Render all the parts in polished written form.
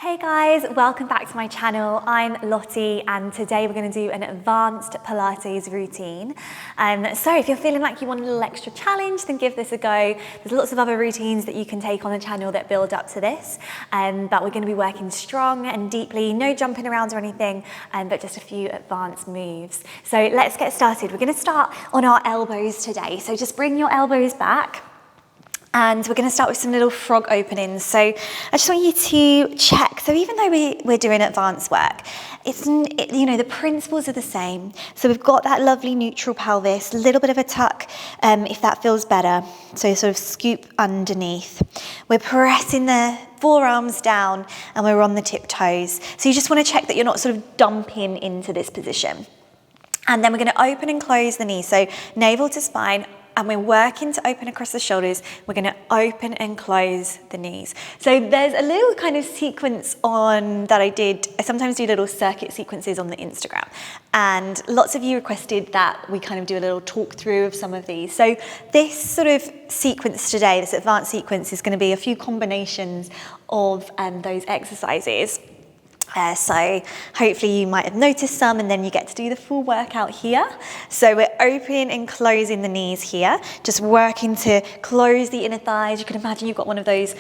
Hey guys, welcome back to my channel. I'm Lottie and today we're going to do an advanced Pilates routine. So if you're feeling like you want a little extra challenge, then give this a go. There's lots of other routines that you can take on the channel that build up to this, but we're going to be working strong and deeply, no jumping around or anything, but just a few advanced moves. So let's get started. We're going to start on our elbows today. So just bring your elbows back. And we're going to start with some little frog openings. So I just want you to check. So even though we're doing advanced work, the principles are the same. So we've got that lovely neutral pelvis, a little bit of a tuck if that feels better. So sort of scoop underneath. We're pressing the forearms down and we're on the tiptoes. So you just want to check that you're not sort of dumping into this position. And then we're going to open and close the knees. So navel to spine. And we're working to open across the shoulders. We're going to open and close the knees. So there's a little kind of sequence on that I did. I sometimes do little circuit sequences on the Instagram. And lots of you requested that we kind of do a little talk through of some of these. So this sort of sequence today, this advanced sequence, is going to be a few combinations of those exercises. So hopefully you might have noticed some and then you get to do the full workout here. So we're opening and closing the knees here, just working to close the inner thighs. You can imagine you've got one of those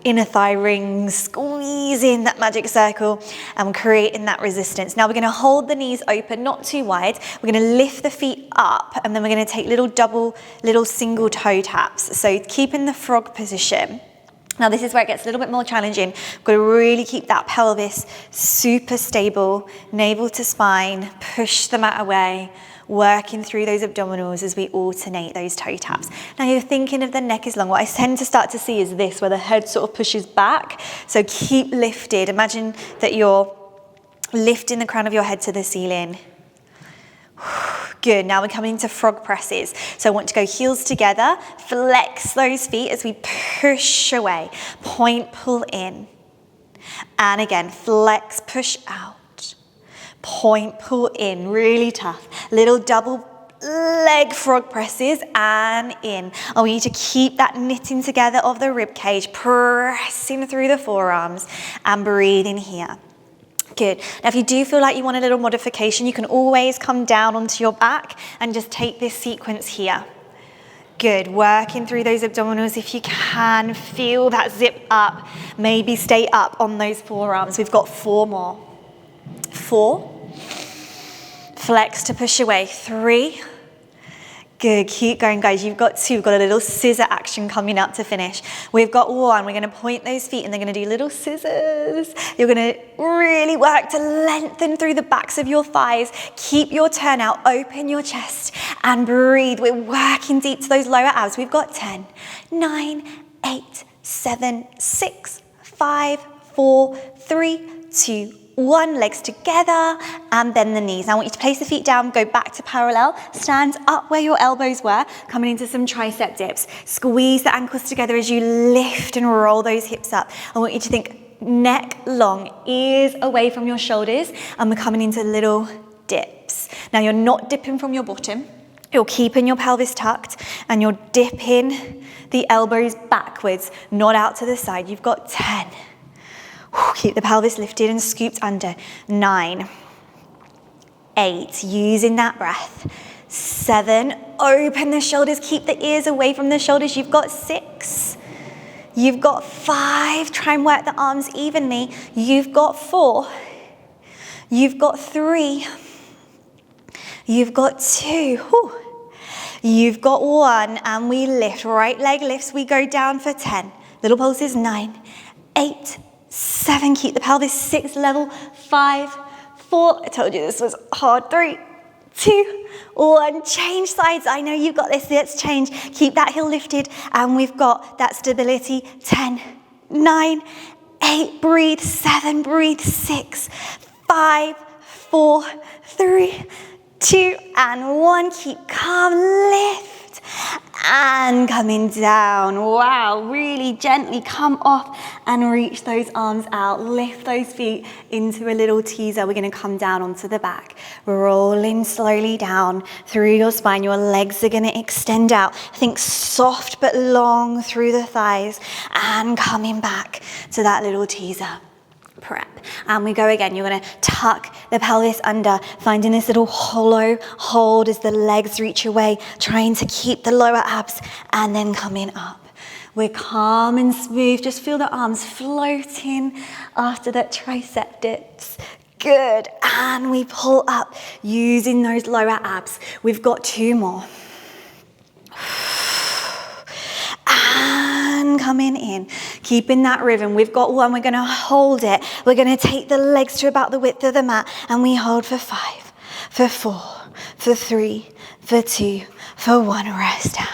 inner thigh rings, squeezing that magic circle and creating that resistance. Now we're going to hold the knees open, not too wide. We're going to lift the feet up and then we're going to take little single toe taps. So keeping the frog position. Now this is where it gets a little bit more challenging. We've got to really keep that pelvis super stable, navel to spine, push the mat away, working through those abdominals as we alternate those toe taps. Now you're thinking of the neck is long. What I tend to start to see is this, where the head sort of pushes back. So keep lifted. Imagine that you're lifting the crown of your head to the ceiling. Good, now we're coming into frog presses. So I want to go heels together, flex those feet as we push away. Point, pull in. And again, flex, push out. Point, pull in, really tough. Little double leg frog presses and in. I want you to keep that knitting together of the rib cage, pressing through the forearms and breathing here. Good. Now if you do feel like you want a little modification, you can always come down onto your back and just take this sequence here. Good. Working through those abdominals if you can. Feel that zip up. Maybe stay up on those forearms. We've got 4 more. 4. Flex to push away. 3. Good, keep going guys. You've got 2, we've got a little scissor action coming up to finish. We've got 1, we're gonna point those feet and they're gonna do little scissors. You're gonna really work to lengthen through the backs of your thighs. Keep your turn out, open your chest and breathe. We're working deep to those lower abs. We've got 10, 9, 8, 7, 6, 5, 4, 3, 2, 1, legs together and bend the knees. Now I want you to place the feet down, go back to parallel, stand up where your elbows were, coming into some tricep dips. Squeeze the ankles together as you lift and roll those hips up. I want you to think neck long, ears away from your shoulders, and we're coming into little dips. Now you're not dipping from your bottom, you're keeping your pelvis tucked and you're dipping the elbows backwards, not out to the side. You've got 10. Keep the pelvis lifted and scooped under. 9, 8, using that breath. 7, open the shoulders, keep the ears away from the shoulders. You've got 6. You've got 5, try and work the arms evenly. You've got 4. You've got 3. You've got 2. Whew. You've got 1, and we lift. Right leg lifts, we go down for 10. Little pulses, 9, 8, 7, keep the pelvis 6, level 5, 4, I told you this was hard, 3, 2, 1, change sides. I know you've got this, let's change. Keep that heel lifted and we've got that stability. 10, 9, 8, breathe, 7, breathe, 6, 5, 4, 3, 2, and 1. Keep calm, lift. And coming down. Wow, really gently come off and reach those arms out. Lift those feet into a little teaser. We're going to come down onto the back. Rolling slowly down through your spine. Your legs are going to extend out. Think soft but long through the thighs. And coming back to that little teaser. prep. And we go again. You're going to tuck the pelvis under, finding this little hollow hold as the legs reach away, trying to keep the lower abs, and then coming up. We're calm and smooth. Just feel the arms floating after that tricep dips. Good. And we pull up using those lower abs. We've got 2 more. And coming in, keeping that rhythm. We've got 1, we're going to hold it. We're going to take the legs to about the width of the mat, and we hold for 5, for 4, for 3, for 2, for 1, rest down.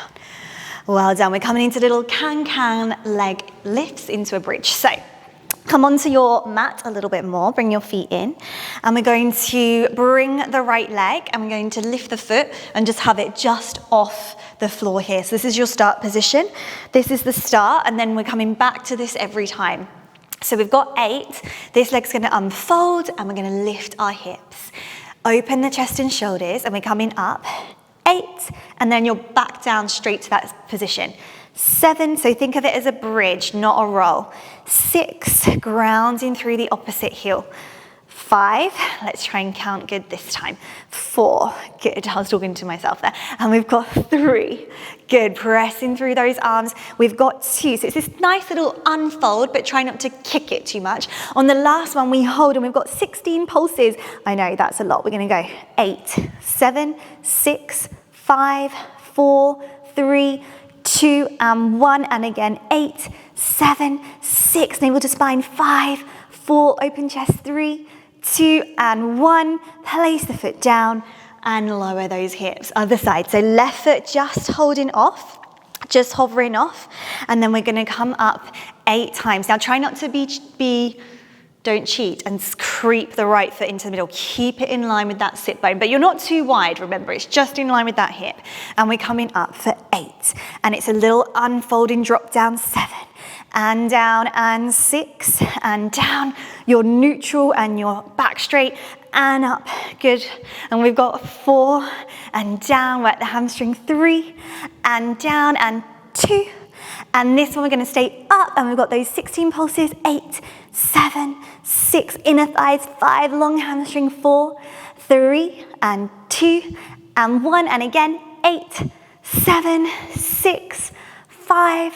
Well done. We're coming into little can leg lifts into a bridge. So come onto your mat a little bit more, bring your feet in, and we're going to bring the right leg and we're going to lift the foot and just have it just off the floor here. So this is your start position. This is the start, and then we're coming back to this every time. So we've got 8. This leg's going to unfold and we're going to lift our hips. Open the chest and shoulders, and we're coming up. 8, and then you're back down straight to that position. 7, so think of it as a bridge, not a roll. 6, grounding through the opposite heel. 5, let's try and count good this time. 4, good, I was talking to myself there. And we've got 3, good, pressing through those arms. We've got 2, so it's this nice little unfold, but try not to kick it too much. On the last one, we hold, and we've got 16 pulses. I know, that's a lot. We're gonna go 8, 7, 6, 5, 4, 3, 2, and 1, and again, 8, 7, 6, navel to spine, 5, 4, open chest, 3, 2, and 1, place the foot down, and lower those hips, other side. So left foot just holding off, just hovering off, and then we're gonna come up 8 times. Now try not to don't cheat and creep the right foot into the middle. Keep it in line with that sit bone, but you're not too wide, remember, it's just in line with that hip. And we're coming up for 8, and it's a little unfolding drop down, 7, and down, and 6, and down. You're neutral and you're back straight, and up, good. And we've got 4, and down, work the hamstring, 3, and down, and 2. And this one we're gonna stay up, and we've got those 16 pulses, 8, 7, 6, inner thighs, 5, long hamstring, 4, 3, and 2, and 1, and again, 8, 7, 6, 5,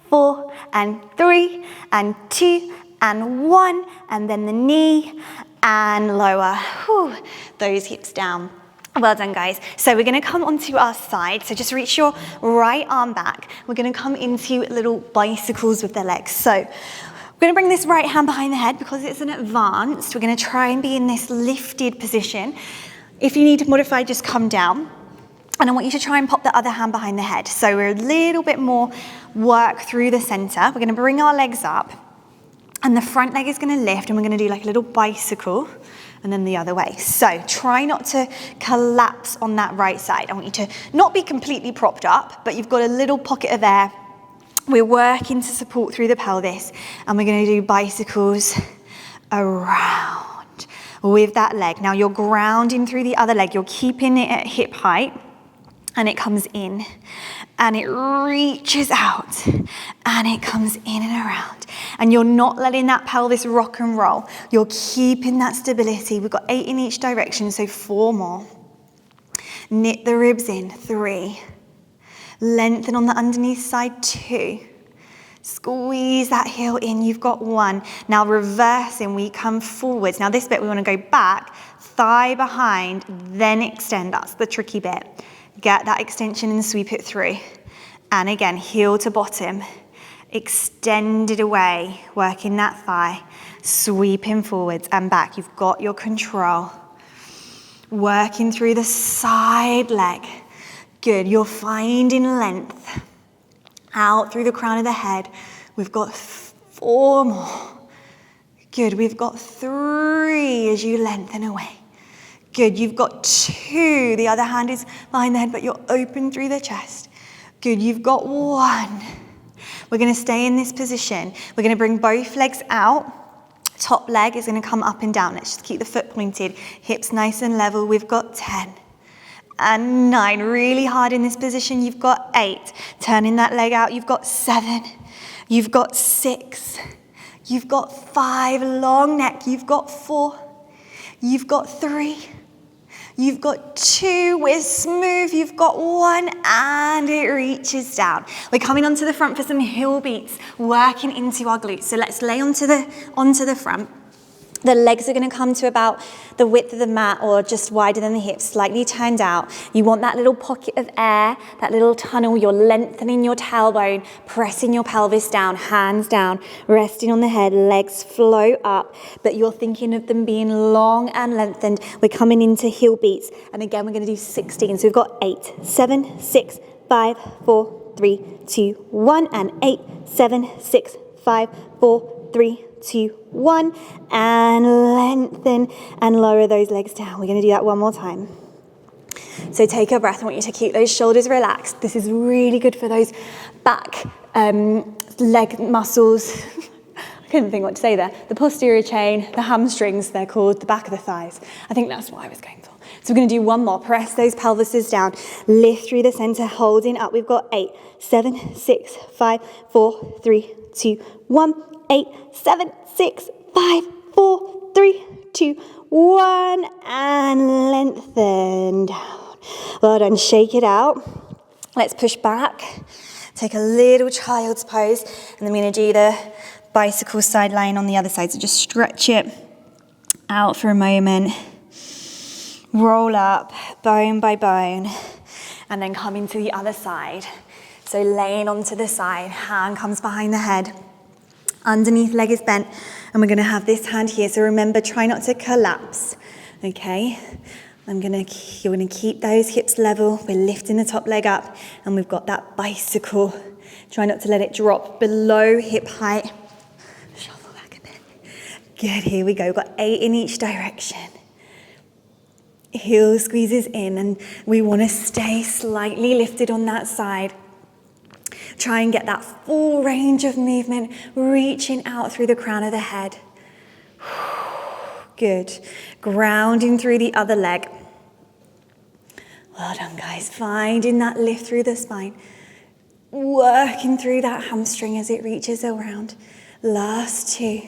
4, and 3, and 2, and 1, and then the knee, and lower, whew, those hips down. Well done, guys. So we're gonna come onto our side. So just reach your right arm back. We're gonna come into little bicycles with the legs. So we're gonna bring this right hand behind the head because it's an advanced. We're gonna try and be in this lifted position. If you need to modify, just come down. And I want you to try and pop the other hand behind the head. So we're a little bit more work through the center. We're gonna bring our legs up, and the front leg is gonna lift, and we're gonna do like a little bicycle, and then the other way. So try not to collapse on that right side. I want you to not be completely propped up, but you've got a little pocket of air. We're working to support through the pelvis, and we're gonna do bicycles around with that leg. Now you're grounding through the other leg. You're keeping it at hip height, and it comes in, and it reaches out, and it comes in and around. And you're not letting that pelvis rock and roll. You're keeping that stability. We've got 8 in each direction, so 4 more. Knit the ribs in, 3. Lengthen on the underneath side, 2. Squeeze that heel in, you've got 1. Now reversing, we come forwards. Now this bit, we wanna go back, thigh behind, then extend. That's the tricky bit. Get that extension and sweep it through. And again, heel to bottom. Extend it away, working that thigh. Sweeping forwards and back. You've got your control. Working through the side leg. Good, you're finding length. Out through the crown of the head. We've got 4 more. Good, we've got 3 as you lengthen away. Good, you've got 2. The other hand is behind the head, but you're open through the chest. Good, you've got 1. We're gonna stay in this position. We're gonna bring both legs out. Top leg is gonna come up and down. Let's just keep the foot pointed. Hips nice and level. We've got 10. And 9, really hard in this position. You've got 8. Turning that leg out, you've got 7. You've got 6. You've got 5, long neck. You've got 4. You've got 3. You've got 2, we're smooth. You've got 1, and it reaches down. We're coming onto the front for some heel beats, working into our glutes. So let's lay onto the front. The legs are going to come to about the width of the mat or just wider than the hips, slightly turned out. You want that little pocket of air, that little tunnel. You're lengthening your tailbone, pressing your pelvis down, hands down, resting on the head, legs flow up, but you're thinking of them being long and lengthened. We're coming into heel beats. And again, we're going to do 16. So we've got 8, 7, 6, 5, 4, 3, 2, 1, and 8, 7, 6, 5, 4, 3, 2, 1, and lengthen and lower those legs down. We're going to do that one more time. So take a breath. I want you to keep those shoulders relaxed. This is really good for those back leg muscles. I couldn't think what to say there. The posterior chain, the hamstrings, they're called, the back of the thighs. I think that's what I was going for. So we're going to do one more. Press those pelvises down. Lift through the center, holding up. We've got 8, 7, 6, 5, 4, 3, 2, 1. 8, 7, 6, 5, 4, 3, 2, 1, and lengthen down. Well done, shake it out. Let's push back. Take a little child's pose, and then we're going to do the bicycle side lying on the other side. So just stretch it out for a moment. Roll up, bone by bone, and then come into the other side. So laying onto the side, hand comes behind the head. Underneath leg is bent, and we're going to have this hand here. So remember, try not to collapse, okay? You're going to keep those hips level. We're lifting the top leg up, and we've got that bicycle. Try not to let it drop below hip height. Shuffle back a bit. Good, here we go. We've got 8 in each direction. Heel squeezes in, and we want to stay slightly lifted on that side. Try and get that full range of movement, reaching out through the crown of the head. Good. Grounding through the other leg. Well done, guys. Finding that lift through the spine. Working through that hamstring as it reaches around. Last 2.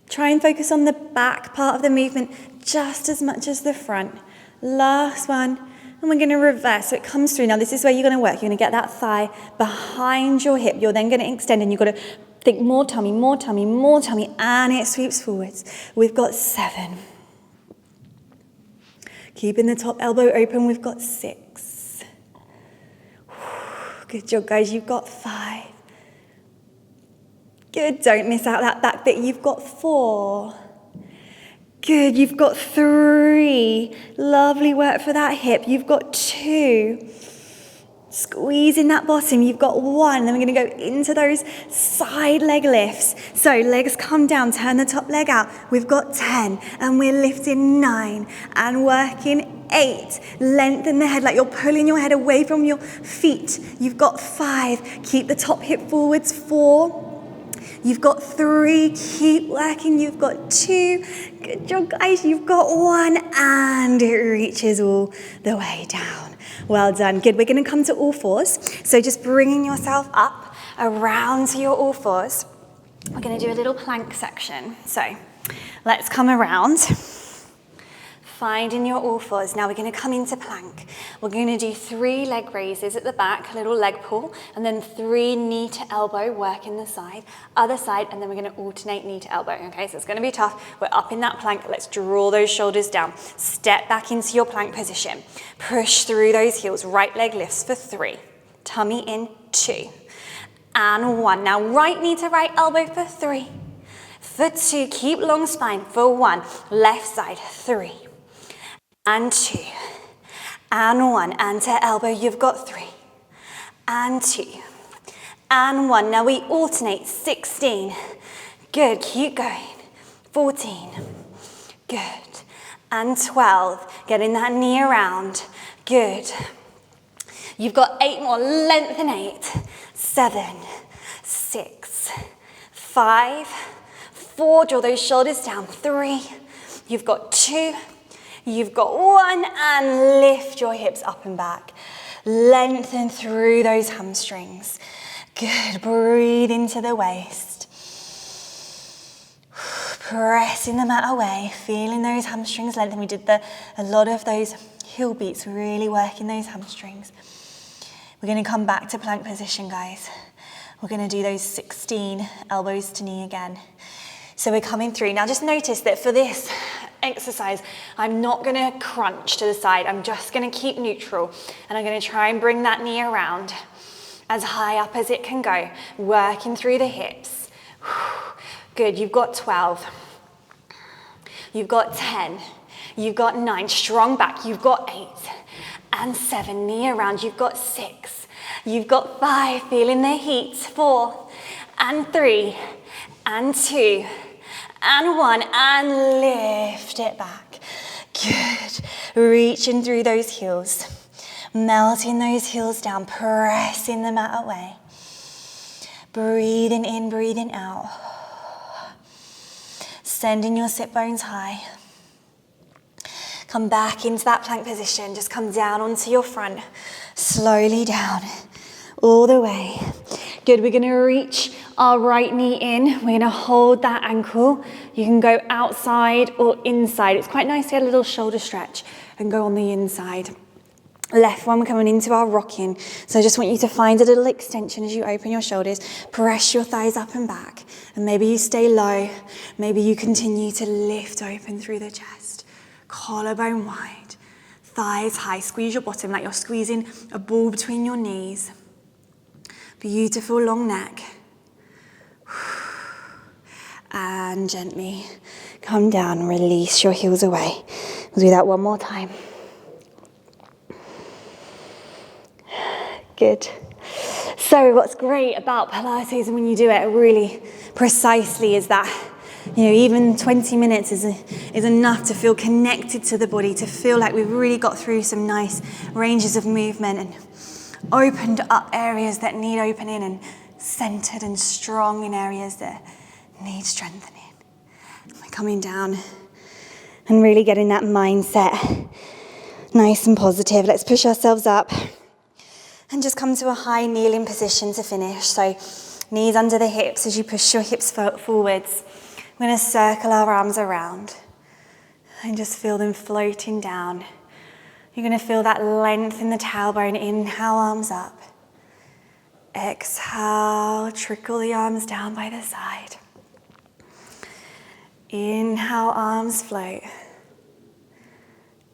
Try and focus on the back part of the movement just as much as the front. Last one. And we're going to reverse, so it comes through. Now this is where you're going to work. You're going to get that thigh behind your hip. You're then going to extend, and you've got to think more tummy, more tummy, more tummy, and it sweeps forwards. We've got 7. Keeping the top elbow open, we've got 6. Good job, guys. You've got 5. Good. Don't miss out that back bit. You've got 4. Good, you've got 3. Lovely work for that hip. You've got 2. Squeezing that bottom. You've got 1. Then we're going to go into those side leg lifts. So legs come down, turn the top leg out. We've got 10, and we're lifting 9 and working 8. Lengthen the head like you're pulling your head away from your feet. You've got 5. Keep the top hip forwards. 4. You've got 3, keep working, you've got 2, good job guys, you've got 1, and it reaches all the way down. Well done, good, we're gonna come to all fours, so just bringing yourself up around to your all fours. We're gonna do a little plank section, so let's come around. Finding your all fours. Now we're going to come into plank. We're going to do 3 leg raises at the back, a little leg pull, and then 3 knee to elbow, work in the side, other side, and then we're going to alternate knee to elbow. Okay, so it's going to be tough. We're up in that plank. Let's draw those shoulders down. Step back into your plank position. Push through those heels. Right leg lifts for 3. Tummy in, 2. And 1. Now right knee to right elbow for 3. For 2. Keep long spine for 1. Left side, 3. And 2, and 1, and to elbow, you've got 3, and 2, and 1. Now we alternate, 16, good, keep going, 14, good, and 12, getting that knee around, good. You've got 8 more, lengthen 8, 7, 6, 5, 4, draw those shoulders down, 3, you've got 2, you've got 1, and lift your hips up and back. Lengthen through those hamstrings. Good, breathe into the waist. pressing the mat away, feeling those hamstrings lengthen. We did a lot of those heel beats, really working those hamstrings. We're going to come back to plank position, guys. We're going to do those 16 elbows to knee again. So we're coming through. Now just notice that for this exercise, I'm not going to crunch to the side. I'm just going to keep neutral, and I'm going to try and bring that knee around as high up as it can go, working through the hips. Good, you've got 12. You've got 10. You've got 9. Strong back. You've got 8 and 7. Knee around. You've got 6. You've got 5. Feeling the heat. 4 and 3 and 2 and 1, and lift it back. Good. Reaching through those heels. Melting those heels down. Pressing the mat away. Breathing in, breathing out. Sending your sit bones high. Come back into that plank position. Just come down onto your front. Slowly down. All the way. Good, we're going to reach our right knee in. We're going to hold that ankle. You can go outside or inside. It's quite nice to get a little shoulder stretch and go on the inside. Left one, we're coming into our rocking. So I just want you to find a little extension as you open your shoulders. Press your thighs up and back. And maybe you stay low. Maybe you continue to lift open through the chest. Collarbone wide. Thighs high. Squeeze your bottom like you're squeezing a ball between your knees. Beautiful long neck. And gently come down, release your heels away. We'll do that one more time. Good. So what's great about Pilates, and when you do it really precisely, is that, you know, even 20 minutes is enough to feel connected to the body, to feel like we've really got through some nice ranges of movement and opened up areas that need opening, and centered and strong in areas that need strengthening. We're coming down and really getting that mindset nice and positive. Let's push ourselves up and just come to a high kneeling position to finish. So knees under the hips as you push your hips forwards. We're going to circle our arms around and just feel them floating down. You're going to feel that length in the tailbone. Inhale, arms up. Exhale, trickle the arms down by the side. Inhale, arms float.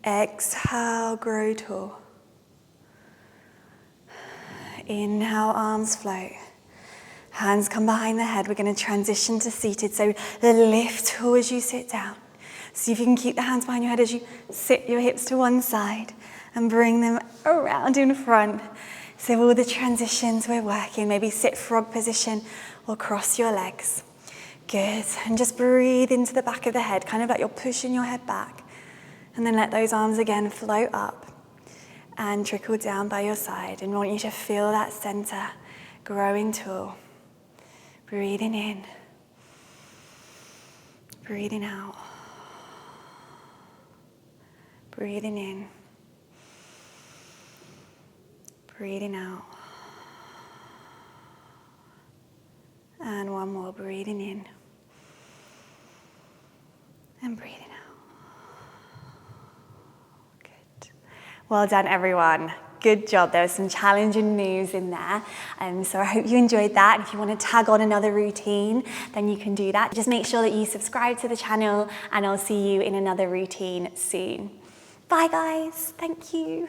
Exhale, grow tall. Inhale, arms float. Hands come behind the head. We're going to transition to seated. So the lift tall as you sit down. See if you can keep the hands behind your head as you sit your hips to one side and bring them around in front. So all the transitions we're working, maybe sit frog position or cross your legs. Good. And just breathe into the back of the head, kind of like you're pushing your head back. And then let those arms again float up and trickle down by your side. And I want you to feel that center growing tall. Breathing in. Breathing out. Breathing in. Breathing out. And one more, breathing in. And breathing out. Good. Well done, everyone. Good job. There were some challenging moves in there. So I hope you enjoyed that. If you want to tag on another routine, then you can do that. Just make sure that you subscribe to the channel, and I'll see you in another routine soon. Bye, guys. Thank you.